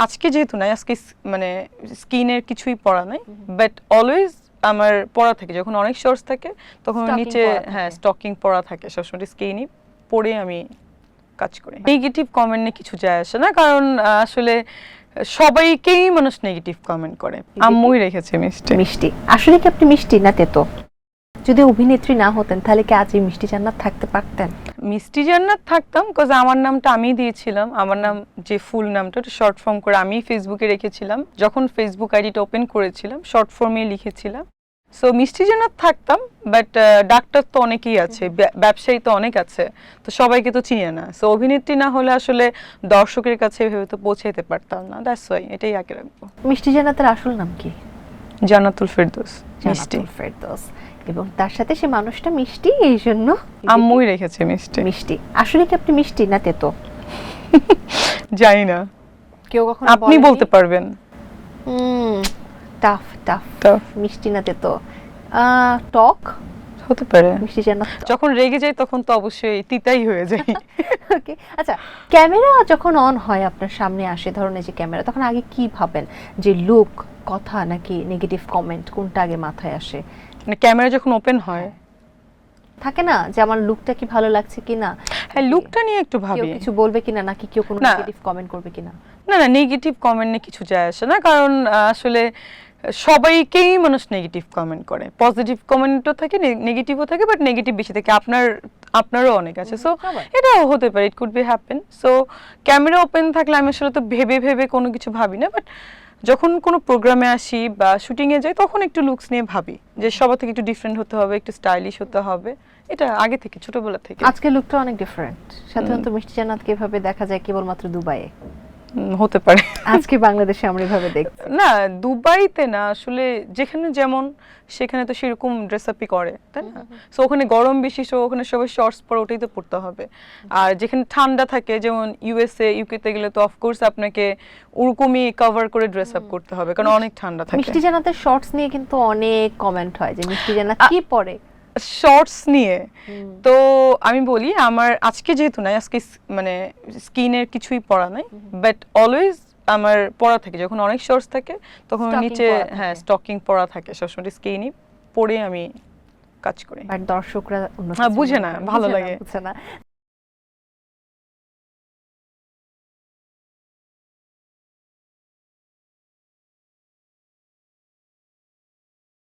আজকে যেহেতু নাই, আজকে মানে স্কিনের কিছুই পড়া নাই, বাট অলওয়েজ আমার পড়া থাকে। যখন অনেক শর্টস থাকে তখন নিচে স্টকিং পড়া থাকে, সবসময় স্কিনই পরে আমি কাজ করি। নেগেটিভ কমেন্টে কিছু যায় আসে না, কারণ আসলে সবাইকেই মানুষ নেগেটিভ কমেন্ট করে। আম্মুই রেখেছে মিষ্টি। মিষ্টি আসলে কি আপনি মিষ্টি না তেতো? যদি অভিনেত্রী না হতেন তাহলে কি আজ এই মিষ্টি জান্নাত থাকতে পারতেন? মিষ্টি জান্নাত থাকতাম, কজ আমার নামটা আমি দিয়েছিলাম। আমার নাম যে ফুল নামটা ওটা শর্ট ফর্ম করে আমি ফেসবুকে রেখেছিলাম। যখন ফেসবুক আইডিটা ওপেন করেছিলাম শর্ট ফর্মে লিখেছিলাম। সো মিষ্টি জান্নাত থাকতাম, বাট ডাক্তার তো অনেকেই আছে, ব্যবসায়ী তো অনেক আছে, তো সবাইকে তো চিনে না। সো অভিনেত্রী না হলে আসলে দর্শকের কাছে এভাবে তো পৌঁছাইতে পারতাম না। দ্যাটস ওয়াই এটাই আগে রাখবো। মিষ্টি জান্নাতের আসল নাম কি? জান্নাতুল ফেরদৌস মিষ্টি। জান্নাতুল ফেরদৌস, এবং তার সাথে সে মানুষটা মিষ্টি, এই জন্য আম্মুই রেখেছে মিষ্টি। মিষ্টি আসলে কি আপনি মিষ্টি না তেতো? জানি না, কেউ কখনো আপনি বলতে পারবেন। Tough tough Tough. মিষ্টি না তেতো, টক হতে পারে। মিষ্টি জান্নাত। যখন রেগে যাই তখন তো অবশ্যই তিতাই হয়ে যায়। ওকে, আচ্ছা, ক্যামেরা যখন অন হয় আপনার সামনে আসে, ধরুন এই যে ক্যামেরা, তখন আগে কি ভাবেন? যে লুক, কথা, নাকি নেগেটিভ কমেন্ট, কোনটা আগে মাথায় আসে? মানে ক্যামেরা যখন ওপেন হয় থাকে না যে আমার লুকটা কি ভালো লাগছে কিনা, হ্যাঁ লুকটা নিয়ে একটু কেউ ভাবি। কিছু বলবে কিনা, নাকি কেউ কোনো না। নেগেটিভ কমেন্ট করবে কিনা? না না, নেগেটিভ কমেন্টে কিছু যায় আসে না, কারণ আসলে সবাইকেই মানুষ নেগেটিভ কমেন্ট করে। পজিটিভ কমেন্টও থাকে, নেগেটিভও থাকে, বাট নেগেটিভ বেশি থাকে। আপনারও অনেক আছে। সো এটাও হতে পারে, it could be happen. So camera open থাকলে আমি আসলে তো ভেবে ভেবে কোনো কিছু ভাবি না, বাট যখন কোনো প্রোগ্রামে আসি বা শুটিংয়ে যাই তখন একটু লুকস নিয়ে ভাবি যে সবার থেকে একটু ডিফারেন্ট হতে হবে, একটু স্টাইলিশ হতে হবে। এটা আগে থেকে, ছোটবেলা থেকে। আজকে লুকটা অনেক ডিফারেন্ট। সাধারণত মিষ্টি জান্নাতকে এভাবে দেখা যায় কেবলমাত্র দুবাইয়ে, হতে পারে। আজকে বাংলাদেশে আমরা এভাবে দেখছি। না, দুবাইতে না, আসলে যেখানে যেমন সেখানে তো সেরকম ড্রেস আপই করে, তাই না? সো ওখানে গরম বেশি, সো ওখানে সবাই শর্টস পরে, ওটাই তো পড়তে হবে। আর যেখানে ঠান্ডা থাকে, যেমন ইউএসএ ইউকেতে গেলে তো অফকোর্স আপনাকে ওরকমই কভার করে ড্রেস আপ করতে হবে, কারণ অনেক ঠান্ডা থাকে। মিষ্টি জান্নাতের শর্টস নিয়ে কিন্তু অনেক কমেন্ট হয় যে মিষ্টি জান্নাত কি পরে শর্টস নিয়ে। তো আমি বলি, আমার আজকে যেহেতু নাই, আজকে মানে স্কিনের কিছুই পড়া নাই, বাট অলওয়েজ আমার পড়া থাকে। যখন অনেক শর্টস থাকে তখন নিচে স্টকিং পড়া থাকে, সবসময় স্কিনই পরে আমি কাজ করি। বাট দর্শকরা বুঝে না, ভালো লাগে। বুঝে না।